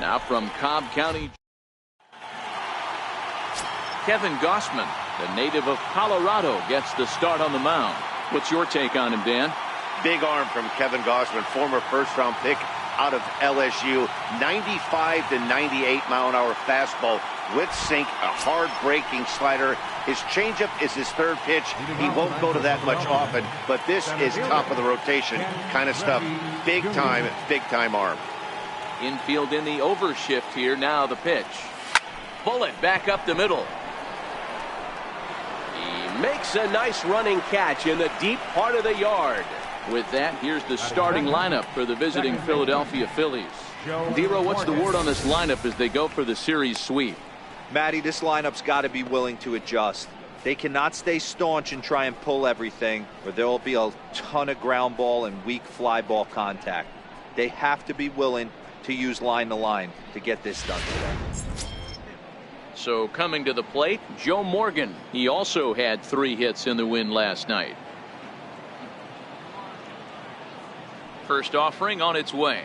Now from Cobb County, Kevin Gossman, the native of Colorado, gets the start on the mound. What's your take on him, Dan? Big arm from Kevin Gossman, former first-round pick out of LSU. 95 to 98 mile-an-hour fastball with sink, a hard-breaking slider. His changeup is his third pitch. He won't go to that much often, but this is top of the rotation kind of stuff. Big time arm. Infield in the overshift here. Now the pitch. Bullet back up the middle. He makes a nice running catch in the deep part of the yard. With that, here's the starting lineup for the visiting Philadelphia Phillies. Dero, what's the word on this lineup as they go for the series sweep? Matty, this lineup's got to be willing to adjust. They cannot stay staunch and try and pull everything, or there will be a ton of ground ball and weak fly ball contact. They have to be willing to use line to line to get this done today. So coming to the plate, Joe Morgan. He also had 3 hits in the win last night. First offering on its way.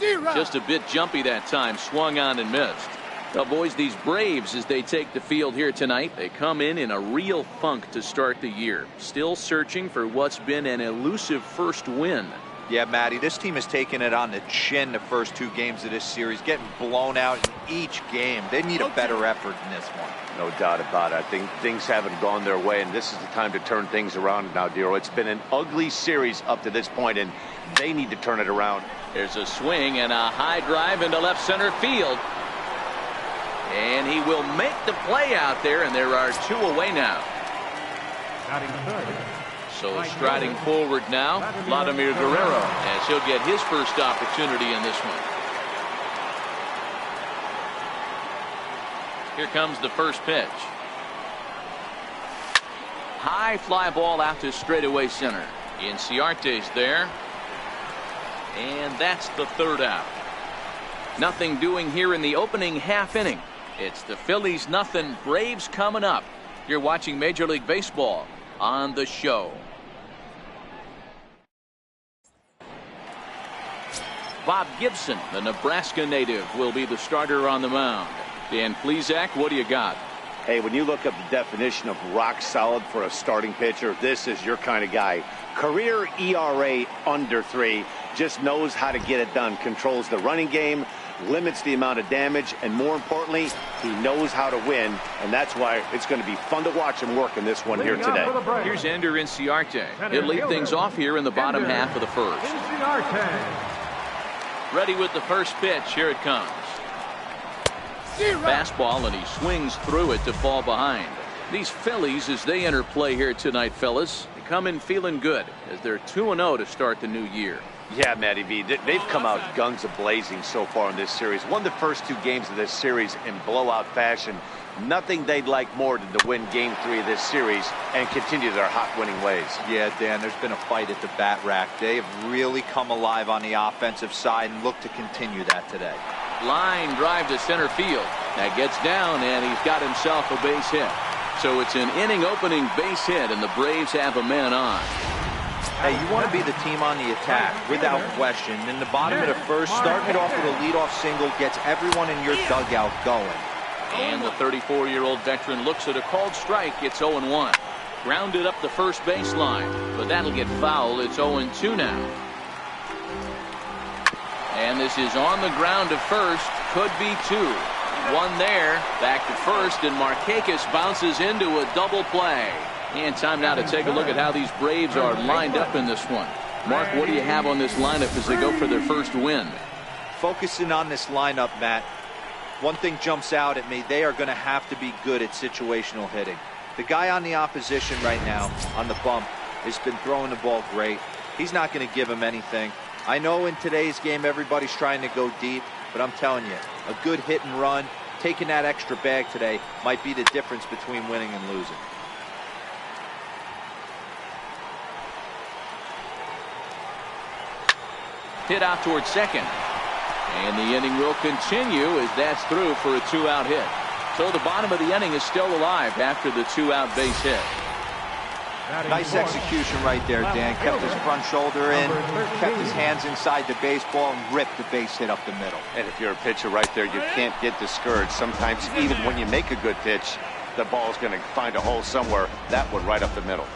Just a bit jumpy that time, swung on and missed. Well, boys, these Braves, as they take the field here tonight, they come in a real funk to start the year. Still searching for what's been an elusive first win. Yeah, Matty, this team has taken it on the chin the first 2 games of this series, getting blown out in each game. They need a better effort in this one. No doubt about it. I think things haven't gone their way, and this is the time to turn things around now, Dero. It's been an ugly series up to this point, and they need to turn it around. There's a swing and a high drive into left center field. And he will make the play out there, and there are 2 away now. So striding forward now, Vladimir Guerrero, as he'll get his first opportunity in this one. Here comes the first pitch. High fly ball out to straightaway center. Inciarte's there. And that's the 3rd out. Nothing doing here in the opening half inning. It's the Phillies nothing, Braves coming up. You're watching Major League Baseball on the show. Bob Gibson, the Nebraska native, will be the starter on the mound. Dan Plesac, what do you got? Hey, when you look up the definition of rock solid for a starting pitcher, this is your kind of guy. Career ERA under 3, just knows how to get it done, controls the running game, limits the amount of damage, and more importantly, he knows how to win, and that's why it's going to be fun to watch him work in this one here today. Here's Ender Inciarte. He'll lead things off here in the bottom half of the first. Ready with the first pitch. Here it comes. Fastball, and he swings through it to fall behind. These Phillies, as they enter play here tonight, fellas, they come in feeling good as they're 2-0 to start the new year. Yeah, Matty B, they've come out guns a-blazing so far in this series. Won the first 2 games of this series in blowout fashion. Nothing they'd like more than to win Game 3 of this series and continue their hot winning ways. Yeah, Dan, there's been a fight at the bat rack. They have really come alive on the offensive side and look to continue that today. Line drive to center field. That gets down, and he's got himself a base hit. So it's an inning opening base hit, and the Braves have a man on. Hey, you want to be the team on the attack, without question. In the bottom of the first, starting it off with a leadoff single gets everyone in your dugout going. And the 34-year-old veteran looks at a called strike. It's 0-1. Grounded up the first baseline, but that'll get foul. It's 0-2 now. And this is on the ground to first. Could be 2. 1 there. Back to first, and Markakis bounces into a double play. And time now to take a look at how these Braves are lined up in this one. Mark, what do you have on this lineup as they go for their first win? Focusing on this lineup, Matt, one thing jumps out at me. They are going to have to be good at situational hitting. The guy on the opposition right now on the bump has been throwing the ball great. He's not going to give him anything. I know in today's game everybody's trying to go deep, but I'm telling you, a good hit and run, taking that extra bag today might be the difference between winning and losing. Hit out towards second. And the inning will continue as that's through for a 2-out hit. So the bottom of the inning is still alive after the 2-out base hit. Nice execution right there, Dan. Kept his front shoulder in, kept his hands inside the baseball, and ripped the base hit up the middle. And if you're a pitcher right there, you can't get discouraged. Sometimes even when you make a good pitch, the ball's going to find a hole somewhere. That one right up the middle.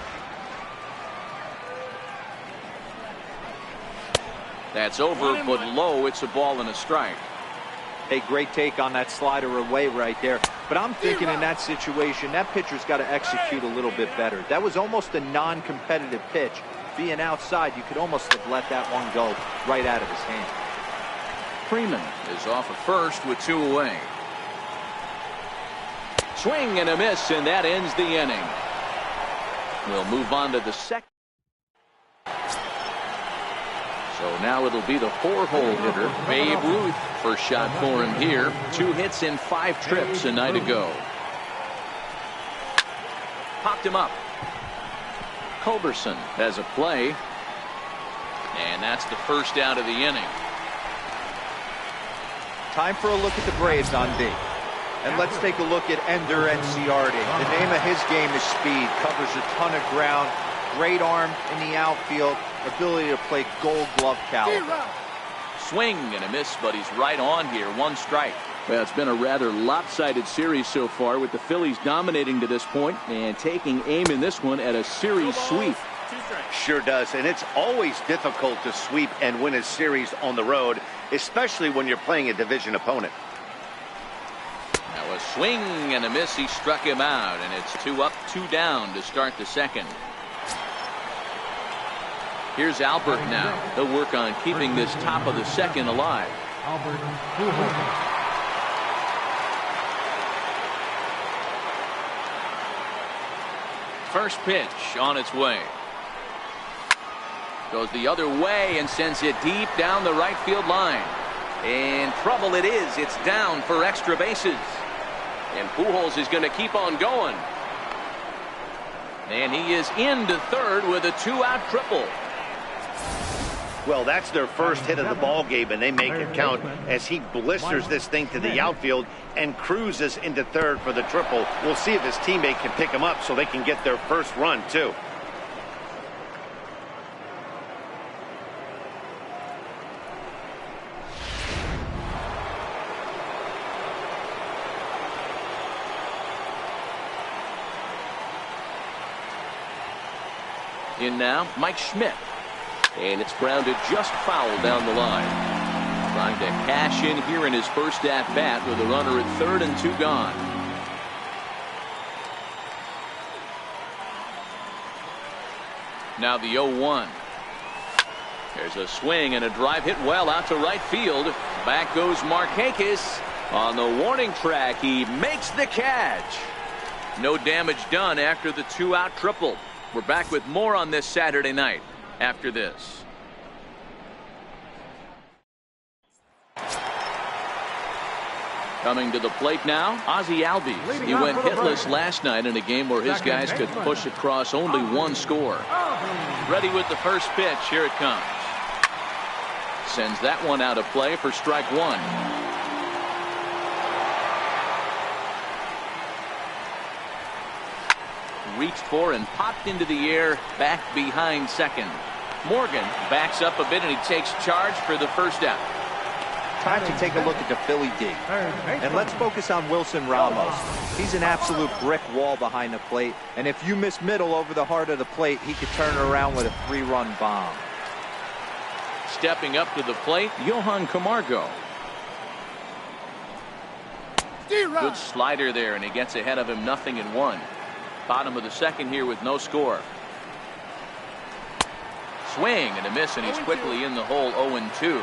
That's over, but low. It's a ball and a strike. A great take on that slider away right there. But I'm thinking in that situation, that pitcher's got to execute a little bit better. That was almost a non-competitive pitch. Being outside, you could almost have let that one go right out of his hand. Freeman is off at first with 2 away. Swing and a miss, and that ends the inning. We'll move on to the second. So now it'll be the 4-hole hitter, Babe Ruth. First shot for him here. 2 hits in 5 trips a night ago. Popped him up. Culberson has a play. And that's the first out of the inning. Time for a look at the Braves on D. And let's take a look at Ender Enciarte. The name of his game is speed. Covers a ton of ground. Great arm in the outfield. Ability to play Gold Glove caliber. Swing and a miss, but he's right on here. 1 strike. Well, it's been a rather lopsided series so far, with the Phillies dominating to this point and taking aim in this one at a series sweep. Sure does, and it's always difficult to sweep and win a series on the road, especially when you're playing a division opponent. Now a swing and a miss. He struck him out, and it's 2 up, 2 down to start the second. Here's Albert now. They'll work on keeping this top of the second alive. First pitch on its way. Goes the other way and sends it deep down the right field line. And trouble it is. It's down for extra bases. And Pujols is going to keep on going. And he is into third with a 2-out triple. Well, that's their first hit of the ball game, and they make it count as he blisters this thing to the outfield and cruises into third for the triple. We'll see if his teammate can pick him up so they can get their first run, too. In now, Mike Schmidt. And it's grounded just foul down the line. Trying to cash in here in his first at-bat with a runner at third and 2 gone. Now the 0-1. There's a swing and a drive hit well out to right field. Back goes Markakis. On the warning track, he makes the catch. No damage done after the 2-out triple. We're back with more on this Saturday night after this. Coming to the plate now, Ozzie Albies. He went hitless last night in a game where his guys could push across only 1 score. Ready with the first pitch. Here it comes. Sends that one out of play for strike 1. Reached for and popped into the air back behind second. Morgan backs up a bit and he takes charge for the first out. Time to take a look at the Philly D. And let's focus on Wilson Ramos. He's an absolute brick wall behind the plate. And if you miss middle over the heart of the plate, he could turn it around with a 3-run bomb. Stepping up to the plate, Johan Camargo. Good slider there, and he gets ahead of him 0-1. Bottom of the second here with no score. Swing and a miss, and he's quickly in the hole. 0-2.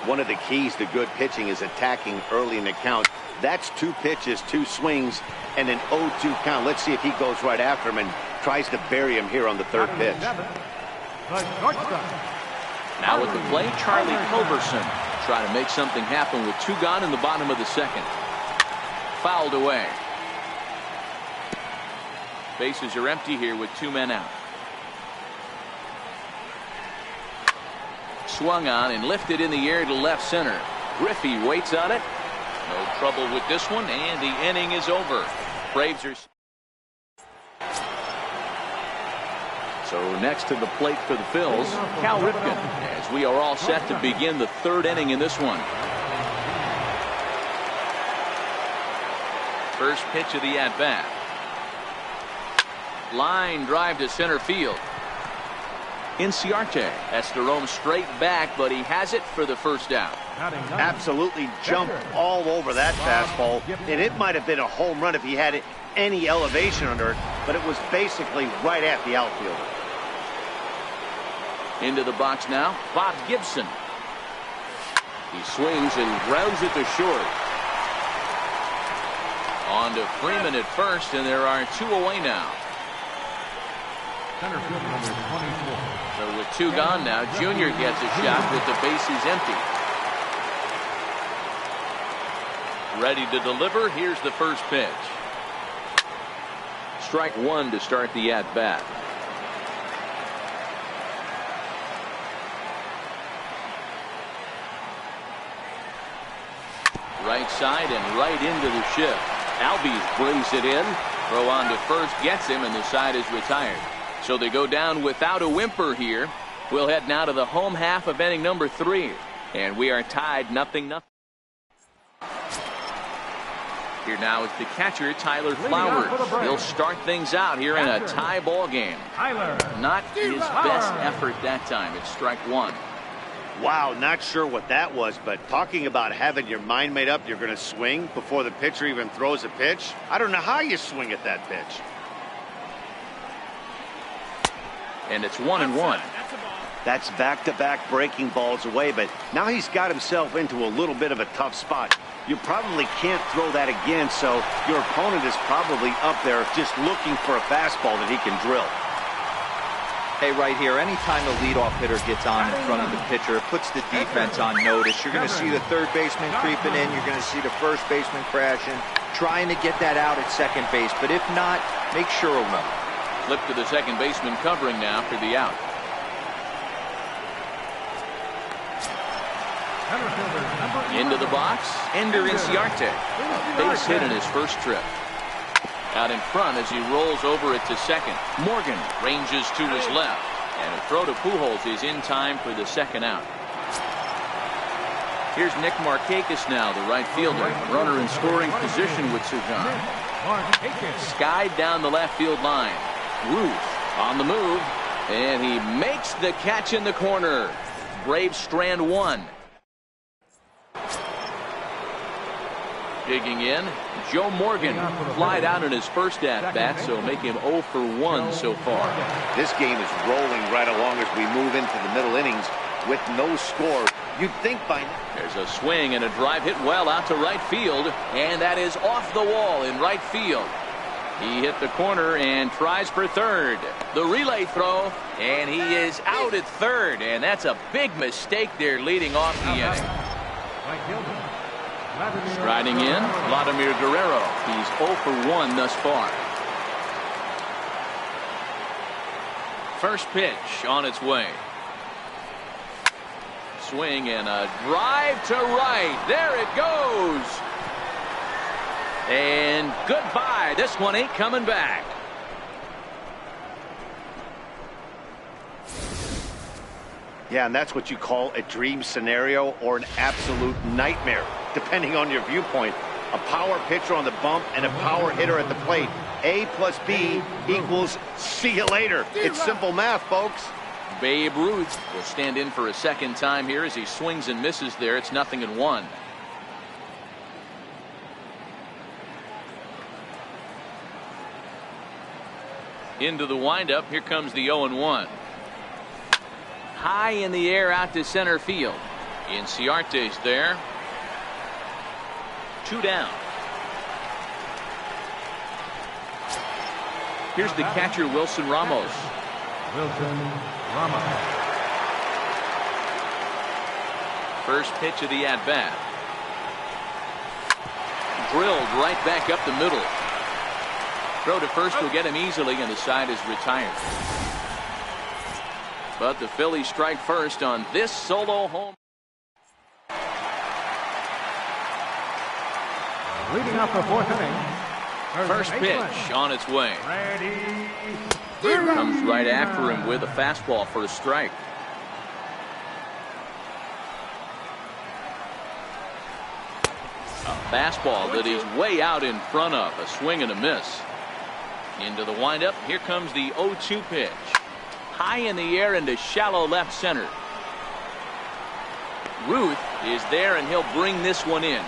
One of the keys to good pitching is attacking early in the count. That's 2 pitches, 2 swings, and an 0-2 count. Let's see if he goes right after him and tries to bury him here on the 3rd pitch. Now at the plate, Charlie Culberson. Try to make something happen with 2 gone in the bottom of the second. Fouled away. Bases are empty here with 2 men out. Swung on and lifted in the air to left center. Griffey waits on it. No trouble with this one, and the inning is over. Braves are... So next to the plate for the Phils, Cal Ripken, as we are all set to begin the third inning in this one. First pitch of the at-bat. Line drive to center field. Inciarte has to roam straight back, but he has it for the first out. Absolutely jumped all over that fastball, and it might have been a home run if he had any elevation under it, but it was basically right at the outfielder. Into the box now, Bob Gibson. He swings and grounds it to short. On to Freeman at first, and there are two away now. Center field number 24. So with two gone now, Junior gets a shot with the bases empty. Ready to deliver. Here's the first pitch. Strike one to start the at-bat. Right side and right into the shift. Albies brings it in. Throw on to first, gets him, and the side is retired. So they go down without a whimper here. We'll head now to the home half of inning number 3. And we are tied 0-0. Here now is the catcher, Tyler Flowers. He'll start things out here in a tie ball game. Not his best effort that time. It's strike one. Wow, not sure what that was, but talking about having your mind made up you're going to swing before the pitcher even throws a pitch. I don't know how you swing at that pitch. And it's 1-1. That's back-to-back breaking balls away, but now he's got himself into a little bit of a tough spot. You probably can't throw that again, so your opponent is probably up there just looking for a fastball that he can drill. Hey, right here, anytime the leadoff hitter gets on in front of the pitcher, it puts the defense on notice. You're going to see the third baseman creeping in. You're going to see the first baseman crashing, trying to get that out at second base. But if not, make sure of them. Flip to the second baseman covering now for the out. Into the box, Ender Inciarte. A base hit in his first trip. Out in front as he rolls over it to second. Morgan ranges to his left. And a throw to Pujols is in time for the second out. Here's Nick Markakis now, the right fielder. Runner in scoring position with Sugan. Skied down the left field line. Ruth on the move. And he makes the catch in the corner. Braves strand one. Digging in, Joe Morgan flied out in his first at-bat, so make him 0 for 1 so far. This game is rolling right along as we move into the middle innings with no score. You'd think by now. There's a swing and a drive hit well out to right field, and that is off the wall in right field. He hit the corner and tries for third. The relay throw, and he is out at third, and that's a big mistake there leading off the inning. Striding in, Vladimir Guerrero. He's 0 for 1 thus far. First pitch on its way. Swing and a drive to right. There it goes. And goodbye. This one ain't coming back. Yeah, and that's what you call a dream scenario or an absolute nightmare, depending on your viewpoint. A power pitcher on the bump and a power hitter at the plate. A plus B equals see you later. It's simple math, folks. Babe Ruth will stand in for a second time here as he swings and misses there. It's 0-1. Into the windup. Here comes the 0-1. High in the air out to center field. Inciarte's there. 2 down. Here's the catcher, Wilson Ramos. First pitch of the at-bat. Drilled right back up the middle. Throw to first will get him easily, and the side is retired. But the Phillies strike first on this solo home. Leading up the fourth inning, First pitch on its way. Comes right after him with a fastball for a strike. A fastball that he's way out in front of. A swing and a miss. Into the windup. Here comes the 0-2 pitch. High in the air into shallow left center. Ruth is there, and he'll bring this one in.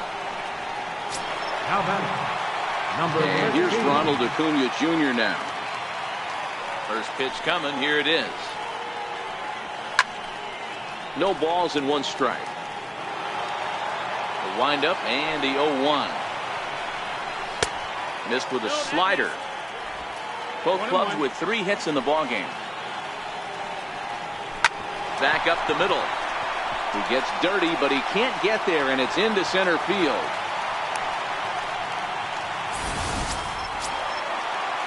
And here's Ronald Acuna Jr. now. First pitch coming. Here it is. No balls and one strike. The windup and the 0-1. Missed with a slider. Both clubs with 3 hits in the ballgame. Back up the middle. He gets dirty, but he can't get there, and it's into center field.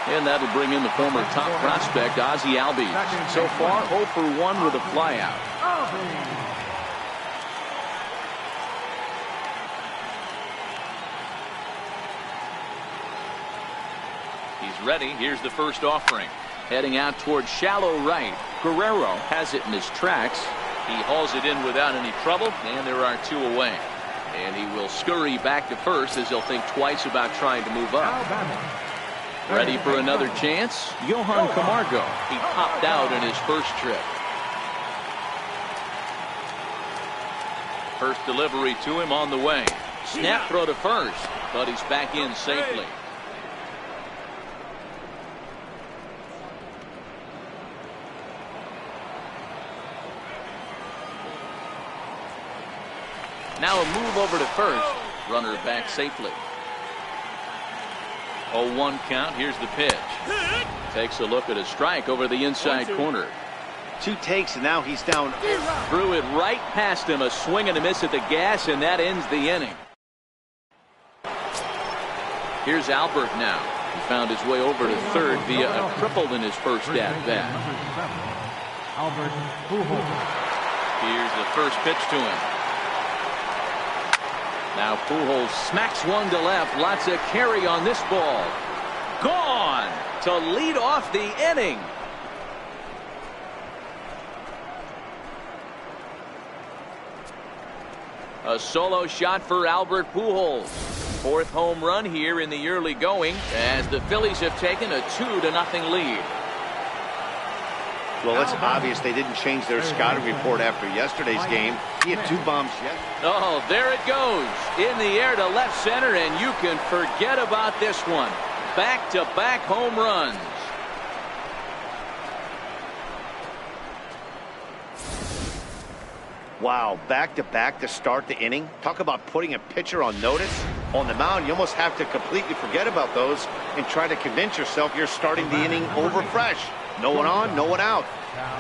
And that'll bring in the former top prospect, Ozzie Albies. So far, 0 for 1 with a flyout. He's ready. Here's the first offering. Heading out towards shallow right. Guerrero has it in his tracks. He hauls it in without any trouble, and there are 2 away. And he will scurry back to first as he'll think twice about trying to move up. Ready for another chance? Johan Camargo. He popped out in his first trip. First delivery to him on the way. Snap throw to first, but he's back in safely. Now a move over to first. Runner back safely. 0-1 count. Here's the pitch. Takes a look at a strike over the inside corner. 2 takes, and now he's down. Threw it right past him. A swing and a miss at the gas, and that ends the inning. Here's Albert now. He found his way over to third via a triple in his first at-bat. Here's the first pitch to him. Now Pujols smacks one to left. Lots of carry on this ball. Gone to lead off the inning. A solo shot for Albert Pujols. 4th home run here in the early going as the Phillies have taken a 2-0 lead. Well, it's obvious they didn't change their scouting report after yesterday's game. He had 2 bombs yesterday. Oh, there it goes. In the air to left center, and you can forget about this one. Back-to-back home runs. Wow, back-to-back to start the inning. Talk about putting a pitcher on notice. On the mound, you almost have to completely forget about those and try to convince yourself you're starting the inning over fresh. No one on, no one out.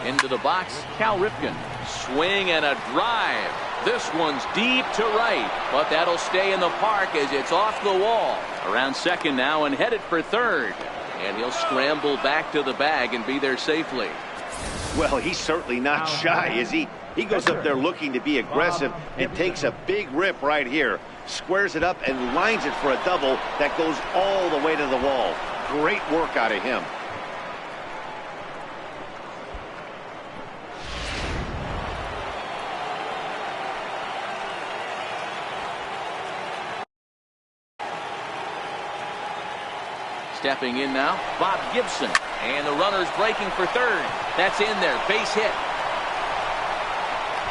Into the box, Cal Ripken. Swing and a drive. This one's deep to right, but that'll stay in the park as it's off the wall. Around second now and headed for third. And he'll scramble back to the bag and be there safely. Well, he's certainly not shy, is he? He goes up there looking to be aggressive and takes a big rip right here. Squares it up and lines it for a double that goes all the way to the wall. Great work out of him. Stepping in now, Bob Gibson. And the runner's breaking for third. That's in there. Base hit.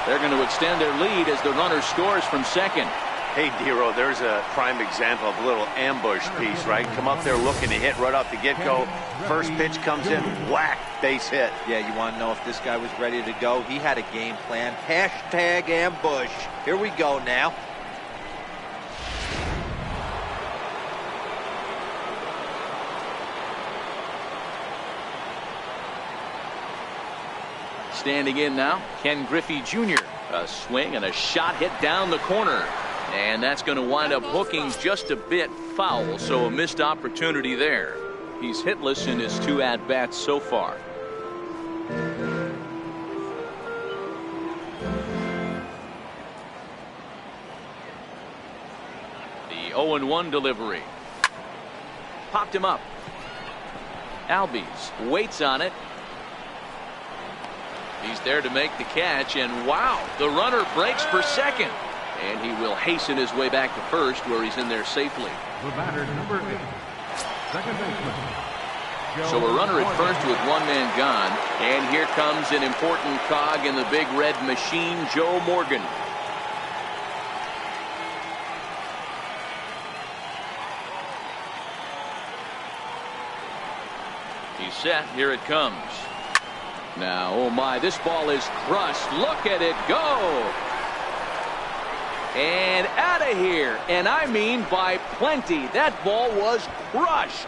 They're going to extend their lead as the runner scores from second. Hey, Dero, there's a prime example of a little ambush piece, right? Come up there looking to hit right off the get-go. First pitch comes in, whack, base hit. Yeah, you want to know if this guy was ready to go? He had a game plan. Hashtag ambush. Here we go now. Standing in now, Ken Griffey Jr. A swing and a shot hit down the corner. And that's going to wind up hooking just a bit foul, so a missed opportunity there. He's hitless in his 2 at-bats so far. The 0-1 delivery. Popped him up. Albies waits on it. He's there to make the catch, and wow, the runner breaks for second. And he will hasten his way back to first, where he's in there safely. The batter, number 8, second baseman. So a runner at first with one man gone. And here comes an important cog in the big red machine, Joe Morgan. He's set. Here it comes. Now, oh my, this ball is crushed. Look at it go. And out of here. And I mean by plenty. That ball was crushed.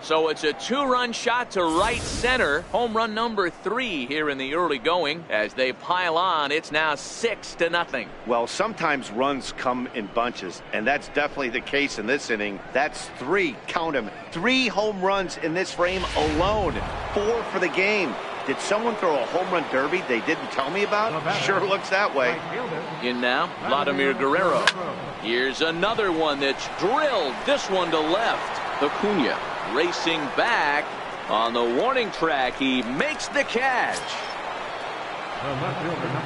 So it's a 2-run shot to right center. Home run number 3 here in the early going. As they pile on, it's now 6-0. Well, sometimes runs come in bunches, and that's definitely the case in this inning. That's 3, count them, 3 home runs in this frame alone. 4 for the game. Did someone throw a home run derby they didn't tell me about? Sure looks that way. In now, Vladimir Guerrero. Here's another one that's drilled. This one to left. Acuna racing back on the warning track. He makes the catch.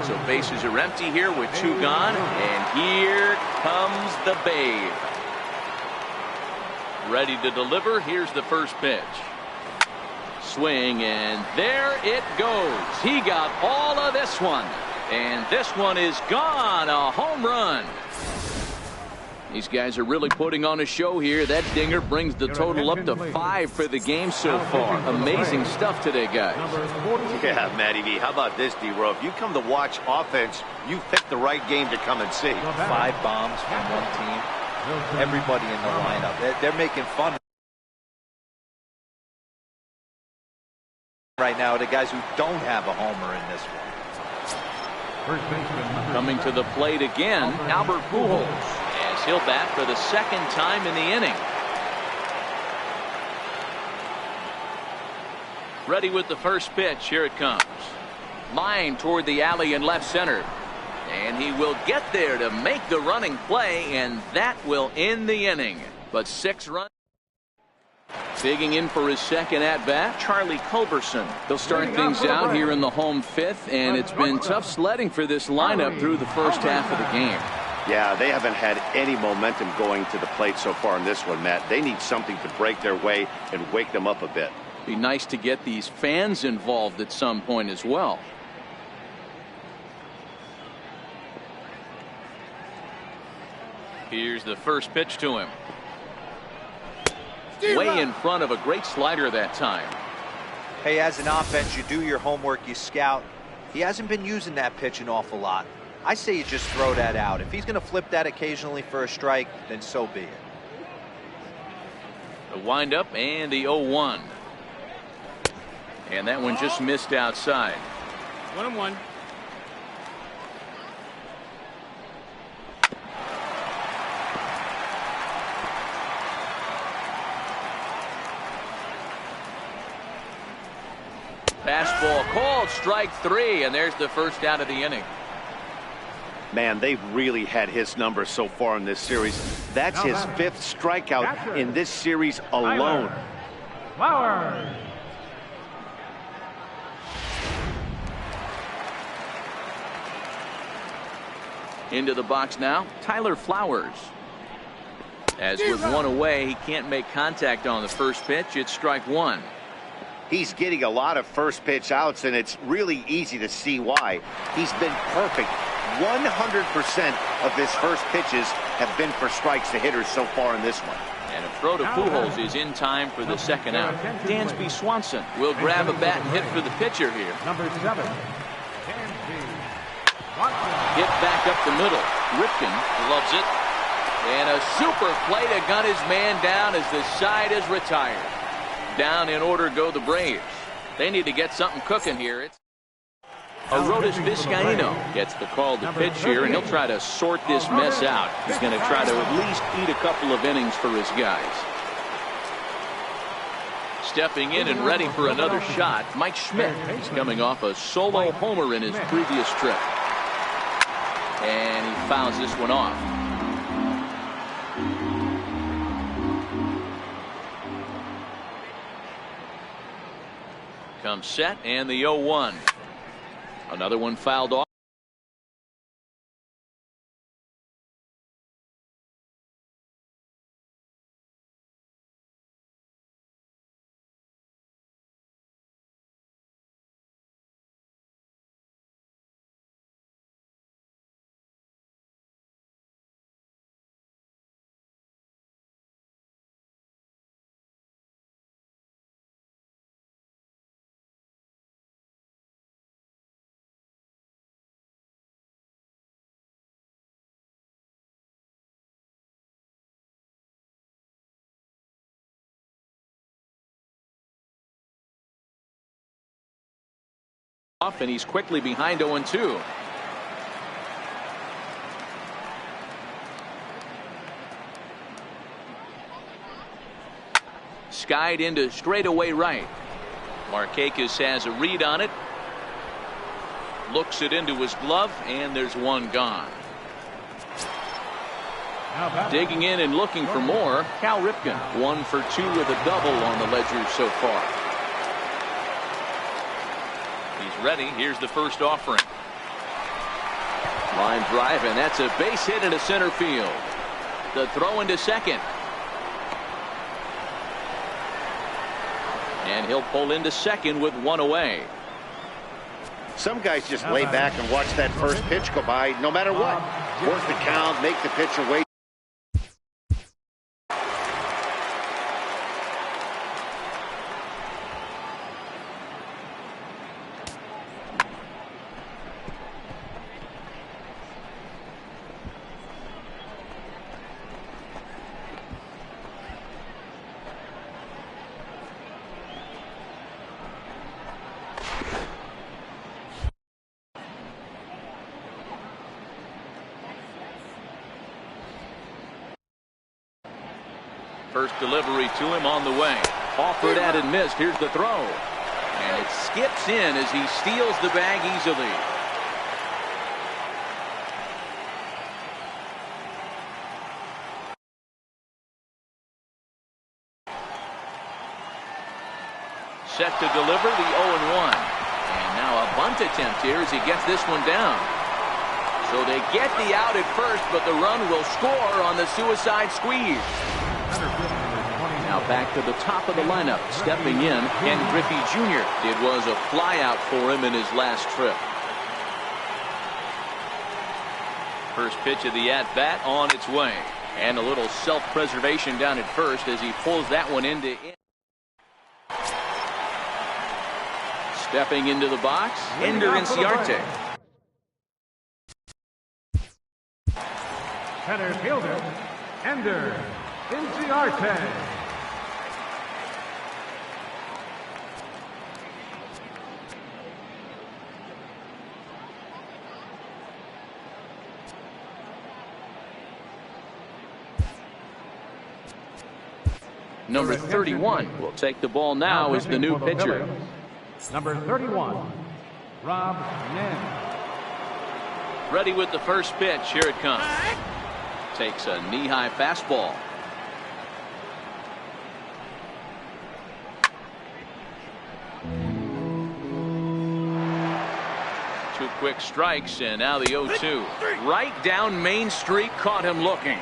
So bases are empty here with 2 gone. And here comes the Babe. Ready to deliver. Here's the first pitch. Swing, and there it goes. He got all of this one. And this one is gone. A home run. These guys are really putting on a show here. That dinger brings the total up to 5 for the game so far. Amazing stuff today, guys. Yeah, Matty V. How about this, D-Row? If you come to watch offense, you picked the right game to come and see. 5 bombs from one team. Everybody in the lineup. They're making fun right now, the guys who don't have a homer in this one. Coming to the plate again, Albert Pujols, as he'll bat for the second time in the inning. Ready with the first pitch. Here it comes. Line toward the alley in left center. And he will get there to make the running play, and that will end the inning. But 6 runs. Digging in for his second at-bat, Charlie Culberson. They'll start things out here in the home 5th, and it's been tough sledding for this lineup through the first half of the game. Yeah, they haven't had any momentum going to the plate so far in this one, Matt. They need something to break their way and wake them up a bit. Be nice to get these fans involved at some point as well. Here's the first pitch to him. Way in front of a great slider that time. Hey, as an offense, you do your homework, you scout. He hasn't been using that pitch an awful lot. I say you just throw that out. If he's going to flip that occasionally for a strike, then so be it. The windup and the 0-1. And that one just missed outside. 1-1. Fastball called, strike 3, and there's the first out of the inning. Man, they've really had his number so far in this series. That's his 5th strikeout in this series alone. Flowers. Into the box now, Tyler Flowers. As with 1 away, he can't make contact on the first pitch. It's strike 1. He's getting a lot of first pitch outs, and it's really easy to see why. He's been perfect. 100% of his first pitches have been for strikes to hitters so far in this one. And a throw to Pujols is in time for the second out. Dansby Swanson will grab a bat and hit for the pitcher here. Number 7. Hit back up the middle. Ripken loves it. And a super play to gun his man down as the side is retired. Down in order go the Braves. They need to get something cooking here. It's Arodys Vizcaino gets the call to pitch here, and he'll try to sort this mess out. He's going to try to at least eat a couple of innings for his guys. Stepping in and ready for another shot, Mike Schmidt is coming off a solo homer in his previous trip. And he fouls this one off. Comes set and the 0-1. Another one fouled off. And he's quickly behind 0-2. Skied into straightaway right. Markakis has a read on it. Looks it into his glove, and there's one gone. Digging in and looking for more, Cal Ripken. 1 for 2 with a double on the ledger so far. He's ready. Here's the first offering. Line drive, and that's a base hit into center field. The throw into second. And he'll pull into second with one away. Some guys just lay back and watch that first pitch go by no matter what. Work the count, make the pitcher wait. First delivery to him on the way. Offered at and missed. Here's the throw. And it skips in as he steals the bag easily. Set to deliver the 0-1. And now a bunt attempt here as he gets this one down. So they get the out at first, but the run will score on the suicide squeeze. Now back to the top of the lineup. Stepping in, Ken Griffey Jr. It was a flyout for him in his last trip. First pitch of the at-bat on its way. And a little self-preservation down at first as he pulls that one into it. Stepping into the box, Ender Inciarte. Center fielder, Ender Inciarte. Number 31 will take the ball now as the new pitcher. Number 31, Rob Nen. Ready with the first pitch. Here it comes. Takes a knee-high fastball. Two quick strikes, and now the 0-2. Right down Main Street, caught him looking.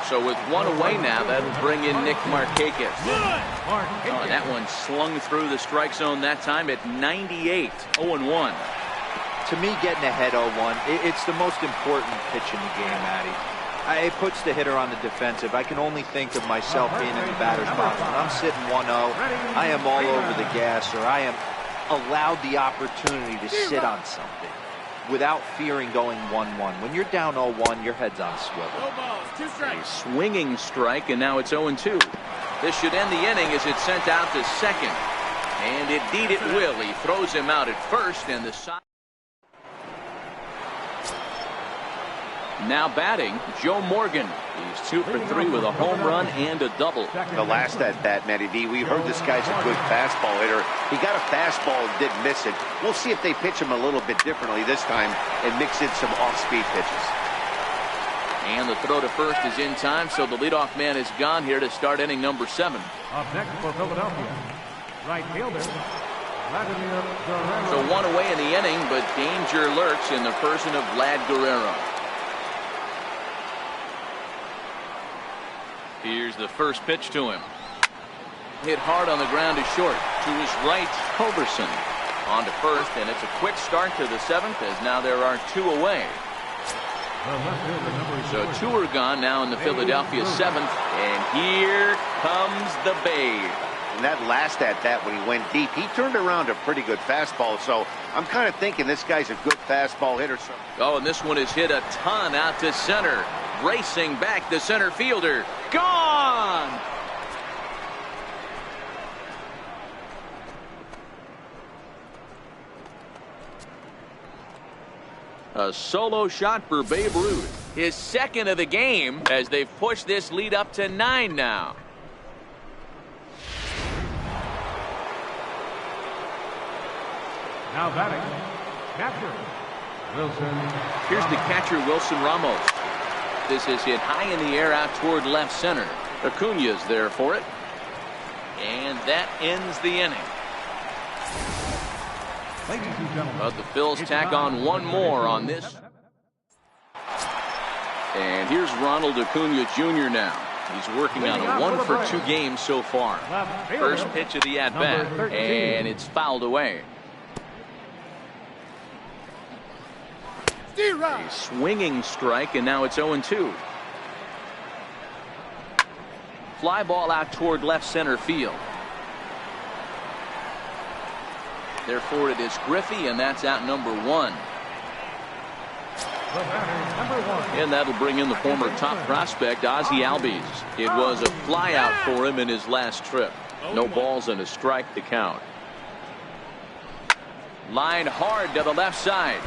So with one away now, that'll bring in Nick Markakis. Oh, that one slung through the strike zone that time at 98. 0-1. To me, getting ahead 0-1, it's the most important pitch in the game, Matty. It puts the hitter on the defensive. I can only think of myself being in the batter's box. When I'm sitting 1-0, I am all over the gas, or I am allowed the opportunity to sit on something without fearing going 1-1. When you're down 0-1, your head's on swivel. A swinging strike, and now it's 0-2. This should end the inning as it's sent out to second. And indeed it will. He throws him out at first, and the side. Now batting, Joe Morgan. He's 2 for 3 with a home run and a double. The last at bat, Matty V, we heard this guy's a good fastball hitter. He got a fastball and didn't miss it. We'll see if they pitch him a little bit differently this time and mix in some off-speed pitches. And the throw to first is in time, so the leadoff man is gone here to start inning number 7. Up next for Philadelphia, right fielder, Vladimir Guerrero. So one away in the inning, but danger lurks in the person of Vlad Guerrero. Here's the first pitch to him. Hit hard on the ground to short. To his right, Culberson. On to first, and it's a quick start to the 7th, as now there are 2 away. So 2 are gone now in the Philadelphia 7th, and here comes the Babe. And that last at-bat when he went deep, he turned around a pretty good fastball, so I'm kind of thinking this guy's a good fastball hitter. Oh, and this one is hit a ton out to center. Racing back the center fielder. Gone! A solo shot for Babe Ruth. His second of the game as they've pushed this lead up to 9 now. Now batting, catcher, Wilson. Here's the catcher, Wilson Ramos. This is hit high in the air out toward left center. Acuna's there for it. And that ends the inning. Ladies and gentlemen, But the Phils tack on one more on this. And here's Ronald Acuna Jr. now. He's working on a 1-for-2 game so far. First pitch of the at-bat, and it's fouled away. A swinging strike, and now it's 0-2. Fly ball out toward left center field. Therefore, it is Griffey, and that's out number 1. And that'll bring in the former top prospect, Ozzie Albies. It was a flyout for him in his last trip. No balls and a strike to count. Line hard to the left side.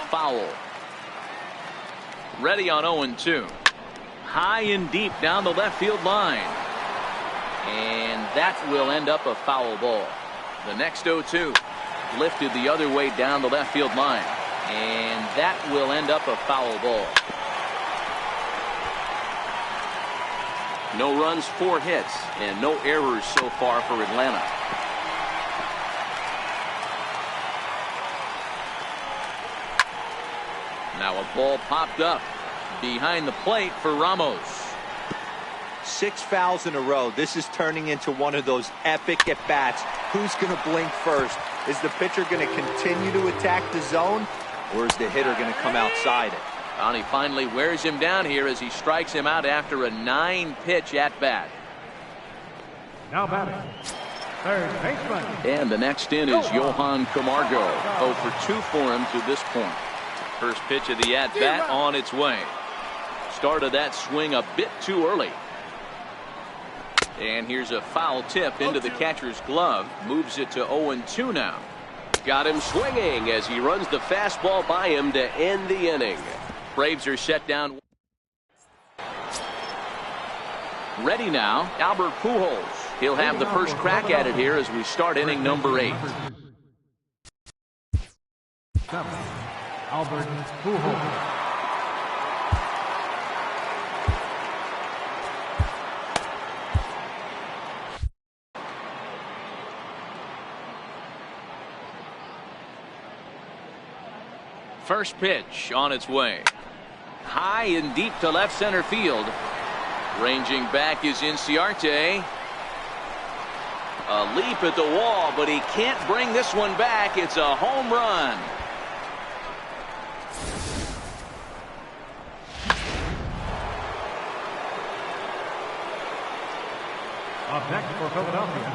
Foul. Ready on 0-2. High and deep down the left field line. And that will end up a foul ball. The next 0-2 lifted the other way down the left field line. And that will end up a foul ball. No runs, 4 hits, and no errors so far for Atlanta. Now a ball popped up behind the plate for Ramos. 6 fouls in a row. This is turning into one of those epic at-bats. Who's going to blink first? Is the pitcher going to continue to attack the zone, or is the hitter going to come outside it? And he finally wears him down here as he strikes him out after a 9-pitch at-bat. Now batting, third baseman. And the next in is Johan Camargo. 0-for-2 for him to this point. First pitch of the at-bat on its way. Started that swing a bit too early. And here's a foul tip into the catcher's glove. Moves it to 0-2 now. Got him swinging as he runs the fastball by him to end the inning. Braves are set down. Ready now, Albert Pujols. He'll have the first crack at it here as we start inning number 8. 7. Albert Pujols. First pitch on its way. High and deep to left center field. Ranging back is Inciarte. A leap at the wall, but he can't bring this one back. It's a home run. Up next for Philadelphia,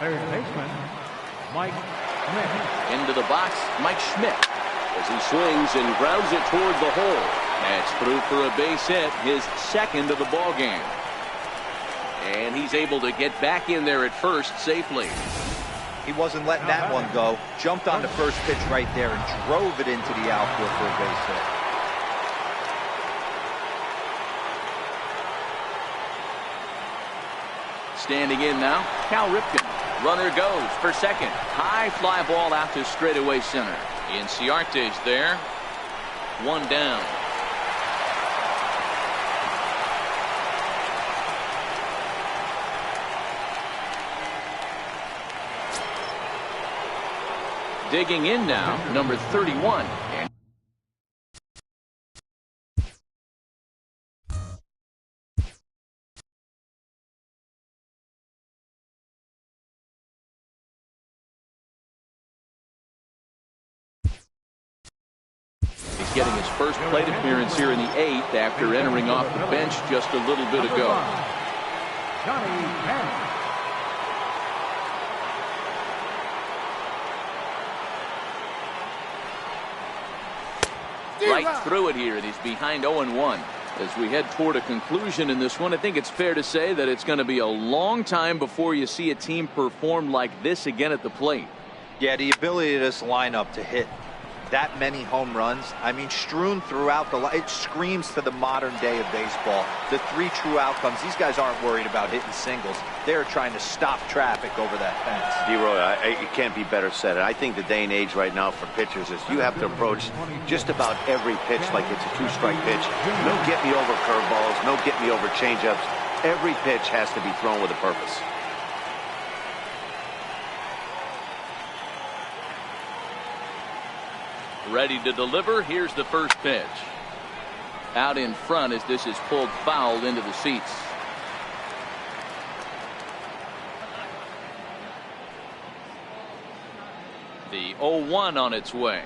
third baseman, Mike Schmidt. Into the box, Mike Schmidt. As he swings and grounds it toward the hole. That's through for a base hit, his second of the ball game. And he's able to get back in there at first safely. He wasn't letting that one go. Jumped on the first pitch right there and drove it into the outfield for a base hit. Standing in now, Cal Ripken. Runner goes for second. High fly ball out to straightaway center. Inciarte's there. One down. Digging in now, number 31. He's getting his first plate appearance here in the 8th after entering off the bench just a little bit ago. Johnny Bench. Right through it here, and he's behind 0-1. As we head toward a conclusion in this one, I think it's fair to say that it's going to be a long time before you see a team perform like this again at the plate. Yeah, the ability of this lineup to hit that many home runs, I mean, strewn throughout it screams to the modern day of baseball. The 3 true outcomes. These guys aren't worried about hitting singles. They're trying to stop traffic over that fence. D-Roy, it can't be better said. I think the day and age right now for pitchers is you have to approach just about every pitch like it's a 2-strike pitch. No get me over curveballs, no get me over changeups. Every pitch has to be thrown with a purpose. Ready to deliver. Here's the first pitch. Out in front as this is pulled foul into the seats. The 0-1 on its way.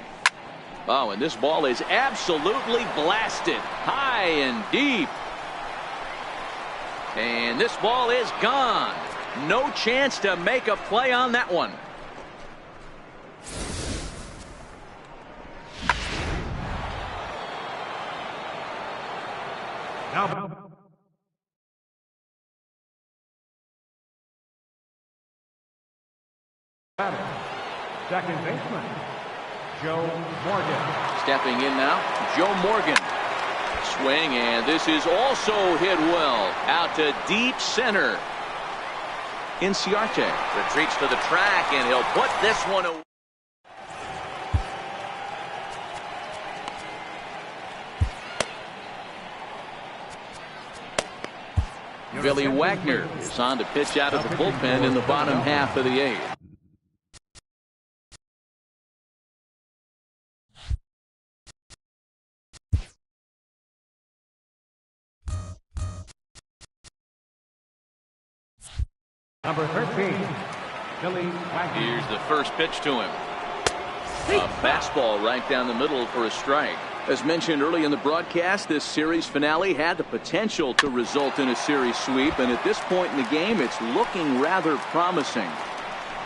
Oh, and this ball is absolutely blasted high and deep. And this ball is gone. No chance to make a play on that one. Now, second baseman, Joe Morgan. Stepping in now, Joe Morgan. Swing, and this is also hit well. Out to deep center. Inciarte retreats to the track, and he'll put this one away. Billy Wagner is on to pitch out of the bullpen in the bottom half of the 8th. Number 13, Billy Wagner. Here's the first pitch to him. A fastball right down the middle for a strike. As mentioned early in the broadcast, this series finale had the potential to result in a series sweep, and at this point in the game, it's looking rather promising.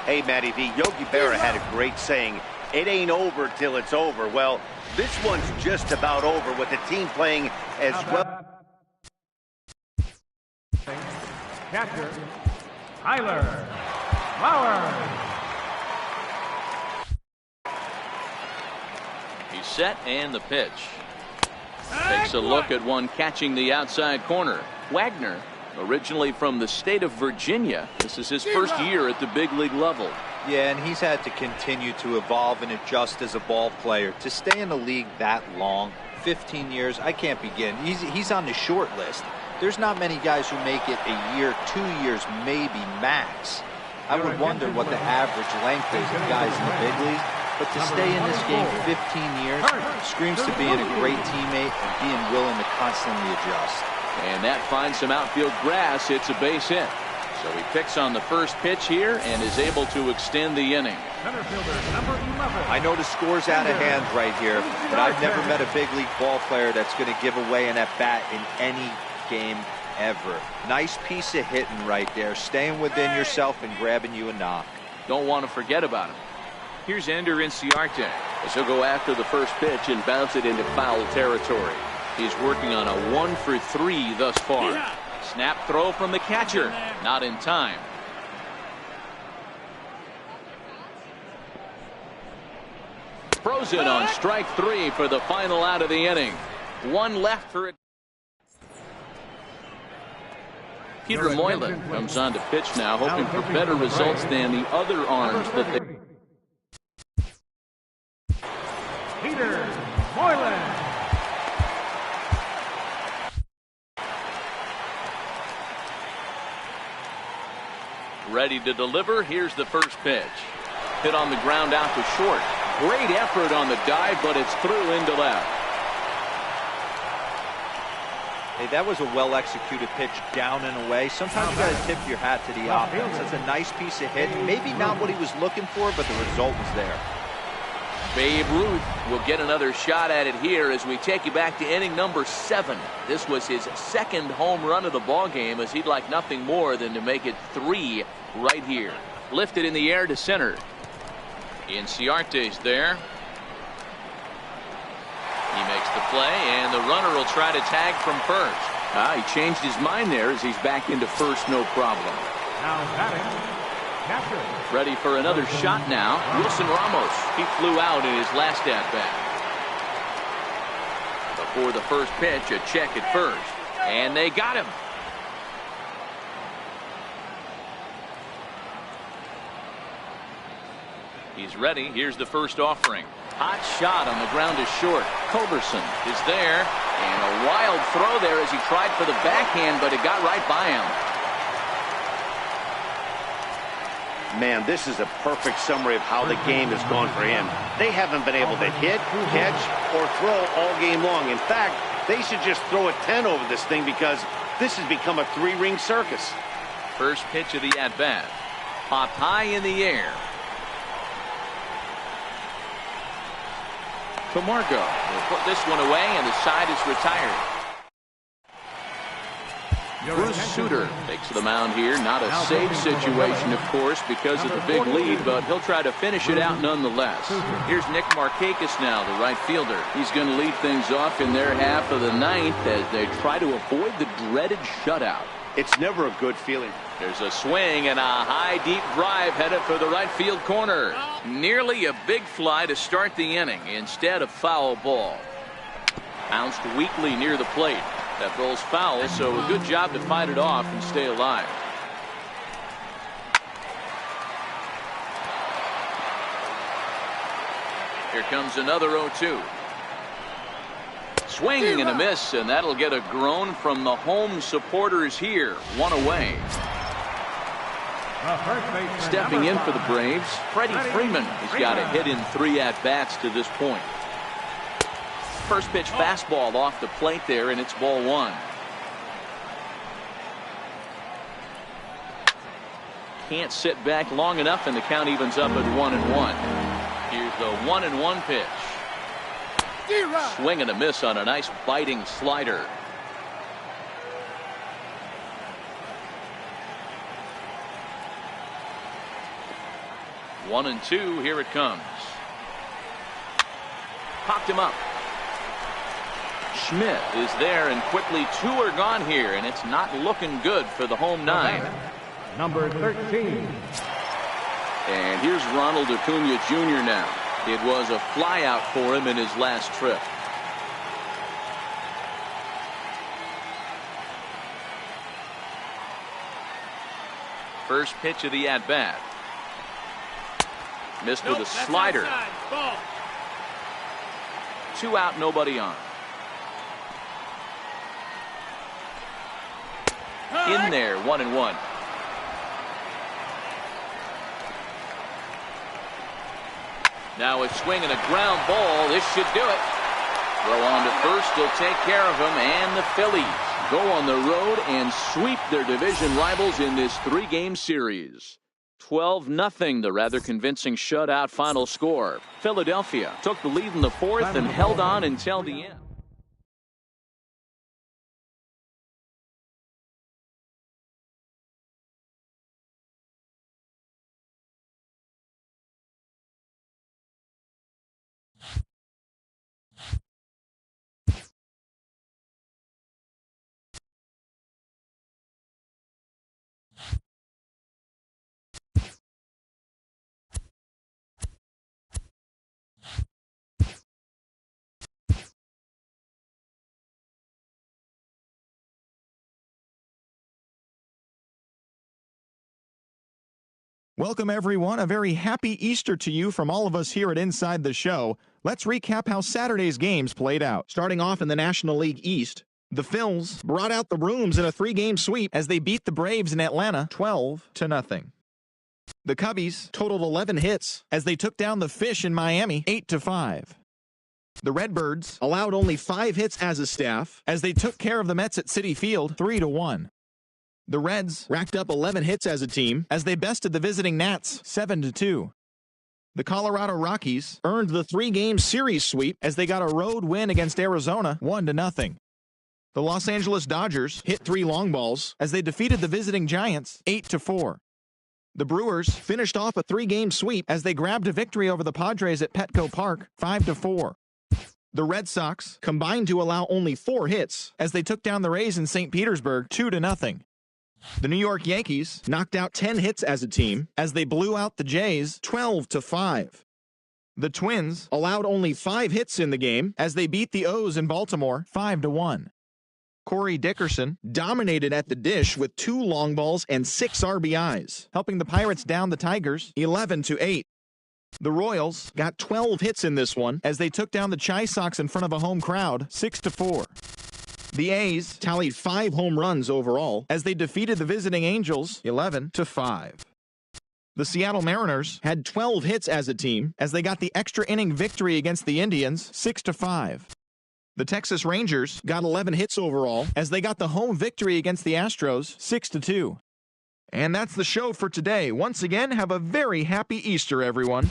Hey, Matty V, Yogi Berra had a great saying, it ain't over till it's over. Well, this one's just about over with the team playing as well. Catcher, Tyler Flowers. He's set, and the pitch. Takes a look at one catching the outside corner. Wagner, originally from the state of Virginia. This is his first year at the big league level. Yeah, and he's had to continue to evolve and adjust as a ball player. To stay in the league that long, 15 years, I can't begin. He's on the short list. There's not many guys who make it a year, 2 years, maybe max. I would wonder what the average length is of guys in the big league. But to stay in this game 15 years screams to being a great teammate and being willing to constantly adjust. And that finds some outfield grass. It's a base hit. So he picks on the first pitch here and is able to extend the inning. Center fielder, number 11. I know the score's out of hand right here, but I've never met a big league ball player that's going to give away an at-bat in any game ever. Nice piece of hitting right there, staying within yourself and grabbing you a knock. Don't want to forget about him. Here's Ender Inciarte as he'll go after the first pitch and bounce it into foul territory. He's working on a 1-for-3 thus far. Snap throw from the catcher. Not in time. Frozen on strike 3 for the final out of the inning. One left for it. Peter Moylan comes on to pitch now, hoping for better results than the other arms that they... Peter Moylan. Ready to deliver. Here's the first pitch. hit on the ground out to short. Great effort on the dive, but it's through into left. Hey, that was a well-executed pitch down and away. Sometimes you got to tip your hat to the offense. That's a nice piece of hit. Maybe not what he was looking for, but the result was there. Babe Ruth will get another shot at it here as we take you back to inning number 7. This was his second home run of the ball game, as he'd like nothing more than to make it 3 right here. Lifted in the air to center. Inciarte's there. He makes the play, and the runner will try to tag from first. He changed his mind there as he's back into first, no problem. Now batting, catcher. Ready for another shot now. Wilson Ramos. He flew out in his last at-bat. Before the first pitch, a check at first. And they got him. He's ready. Here's the first offering. Hot shot on the ground is short. Culberson is there. And a wild throw there as he tried for the backhand, but it got right by him. Man, this is a perfect summary of how the game has gone for him. They haven't been able to hit, catch, or throw all game long. In fact, they should just throw a 10 over this thing, because this has become a 3-ring circus. First pitch of the at-bat. Popped high in the air. Camargo will put this one away, and the side is retired. Bruce Sutter takes the mound here. Not a safe situation, of course, because of the big lead, but he'll try to finish it out nonetheless. Here's Nick Markakis now, the right fielder. He's going to lead things off in their half of the 9th as they try to avoid the dreaded shutout. It's never a good feeling. There's a swing and a high, deep drive headed for the right field corner. Nearly a big fly to start the inning instead of foul ball. Bounced weakly near the plate. That rolls foul, so a good job to fight it off and stay alive. Here comes another 0-2. Swing and a miss, and that'll get a groan from the home supporters here. 1 away. Stepping in for the Braves, Freddie Freeman has got a hit in 3 at-bats to this point. First pitch fastball off the plate there, and it's ball 1. Can't sit back long enough, and the count evens up at 1-1. Here's the 1-1 pitch. Swing and a miss on a nice biting slider. One and 2, here it comes. Popped him up. Schmidt is there, and quickly 2 are gone here, and it's not looking good for the home 9. Number 13. And here's Ronald Acuna Jr. now. It was a flyout for him in his last trip. First pitch of the at-bat. Missed with a slider. 2 out, nobody on. In there, 1-1. Now a swing and a ground ball. This should do it. Throw on to first. He'll take care of him. And the Phillies go on the road and sweep their division rivals in this 3-game series. 12-0, the rather convincing shutout final score. Philadelphia took the lead in the 4th and held on until the end. Welcome, everyone. A very happy Easter to you from all of us here at Inside the Show. Let's recap how Saturday's games played out. Starting off in the National League East, the Phils brought out the rooms in a 3-game sweep as they beat the Braves in Atlanta 12-0. The Cubbies totaled 11 hits as they took down the Fish in Miami 8-5. The Redbirds allowed only 5 hits as a staff as they took care of the Mets at Citi Field 3-1. The Reds racked up 11 hits as a team as they bested the visiting Nats 7-2. The Colorado Rockies earned the 3-game series sweep as they got a road win against Arizona 1-0. The Los Angeles Dodgers hit 3 long balls as they defeated the visiting Giants 8-4. The Brewers finished off a 3-game sweep as they grabbed a victory over the Padres at Petco Park 5-4. The Red Sox combined to allow only 4 hits as they took down the Rays in St. Petersburg 2-0. The New York Yankees knocked out 10 hits as a team as they blew out the Jays 12-5. The Twins allowed only 5 hits in the game as they beat the O's in Baltimore 5-1. Corey Dickerson dominated at the dish with 2 long balls and 6 RBIs, helping the Pirates down the Tigers 11-8. The Royals got 12 hits in this one as they took down the Chi Sox in front of a home crowd 6-4. The A's tallied 5 home runs overall as they defeated the visiting Angels 11-5. The Seattle Mariners had 12 hits as a team as they got the extra inning victory against the Indians 6-5. The Texas Rangers got 11 hits overall as they got the home victory against the Astros 6-2. And that's the show for today. Once again, have a very happy Easter, everyone.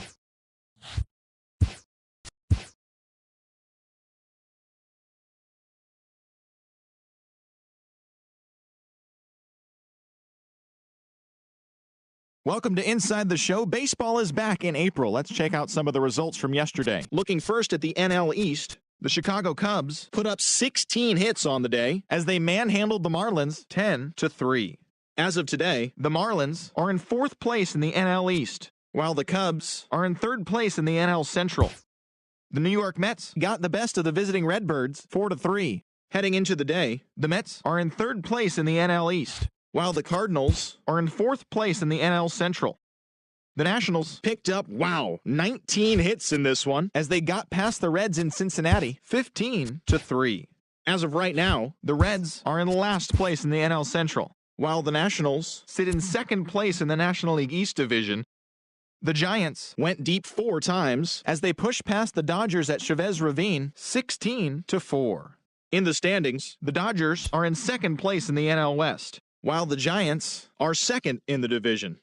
Welcome to Inside the Show. Baseball is back in April. Let's check out some of the results from yesterday. Looking first at the NL East, the Chicago Cubs put up 16 hits on the day as they manhandled the Marlins 10-3. As of today, the Marlins are in 4th place in the NL East, while the Cubs are in 3rd place in the NL Central. The New York Mets got the best of the visiting Redbirds 4-3. Heading into the day, the Mets are in 3rd place in the NL East, while the Cardinals are in 4th place in the NL Central. The Nationals picked up, 19 hits in this one as they got past the Reds in Cincinnati 15-3. As of right now, the Reds are in last place in the NL Central, while the Nationals sit in 2nd place in the National League East Division. The Giants went deep 4 times as they pushed past the Dodgers at Chavez Ravine 16-4. In the standings, the Dodgers are in 2nd place in the NL West, while the Giants are 2nd in the division.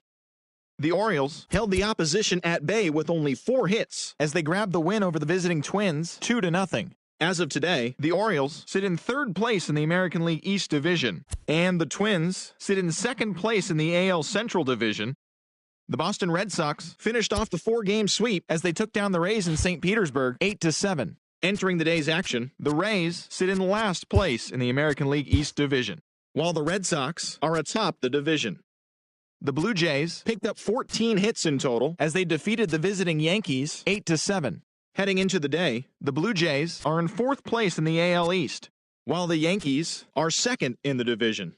The Orioles held the opposition at bay with only 4 hits as they grabbed the win over the visiting Twins 2-0. As of today, the Orioles sit in 3rd place in the American League East Division, and the Twins sit in 2nd place in the AL Central Division. The Boston Red Sox finished off the 4-game sweep as they took down the Rays in St. Petersburg 8-7. Entering the day's action, the Rays sit in last place in the American League East Division, while the Red Sox are atop the division. The Blue Jays picked up 14 hits in total as they defeated the visiting Yankees 8-7. Heading into the day, the Blue Jays are in 4th place in the AL East, while the Yankees are 2nd in the division.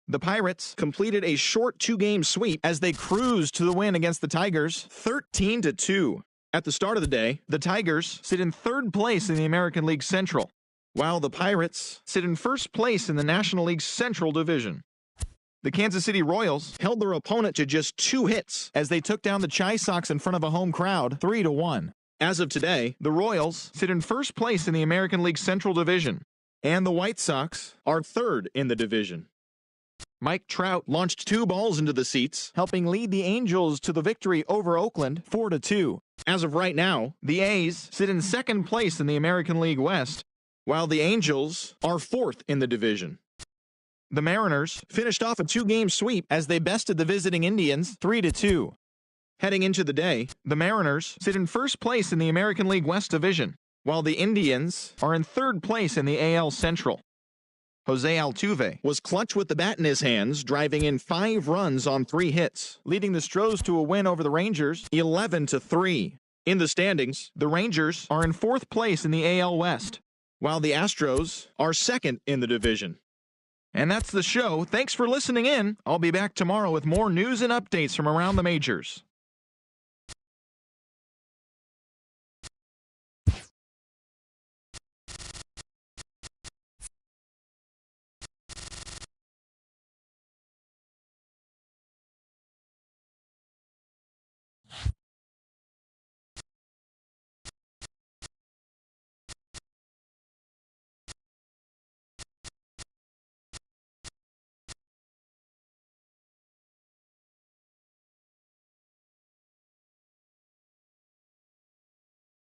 The Pirates completed a short 2-game sweep as they cruised to the win against the Tigers 13-2. At the start of the day, the Tigers sit in 3rd place in the American League Central, while the Pirates sit in 1st place in the National League Central Division. The Kansas City Royals held their opponent to just 2 hits as they took down the Chi Sox in front of a home crowd 3-1. As of today, the Royals sit in 1st place in the American League Central Division, and the White Sox are 3rd in the division. Mike Trout launched 2 balls into the seats, helping lead the Angels to the victory over Oakland 4-2. As of right now, the A's sit in 2nd place in the American League West, while the Angels are 4th in the division. The Mariners finished off a 2-game sweep as they bested the visiting Indians 3-2. Heading into the day, the Mariners sit in 1st place in the American League West Division, while the Indians are in 3rd place in the AL Central. Jose Altuve was clutch with the bat in his hands, driving in 5 runs on 3 hits, leading the Stros to a win over the Rangers 11-3. In the standings, the Rangers are in 4th place in the AL West, while the Astros are 2nd in the division. And that's the show. Thanks for listening in. I'll be back tomorrow with more news and updates from around the majors.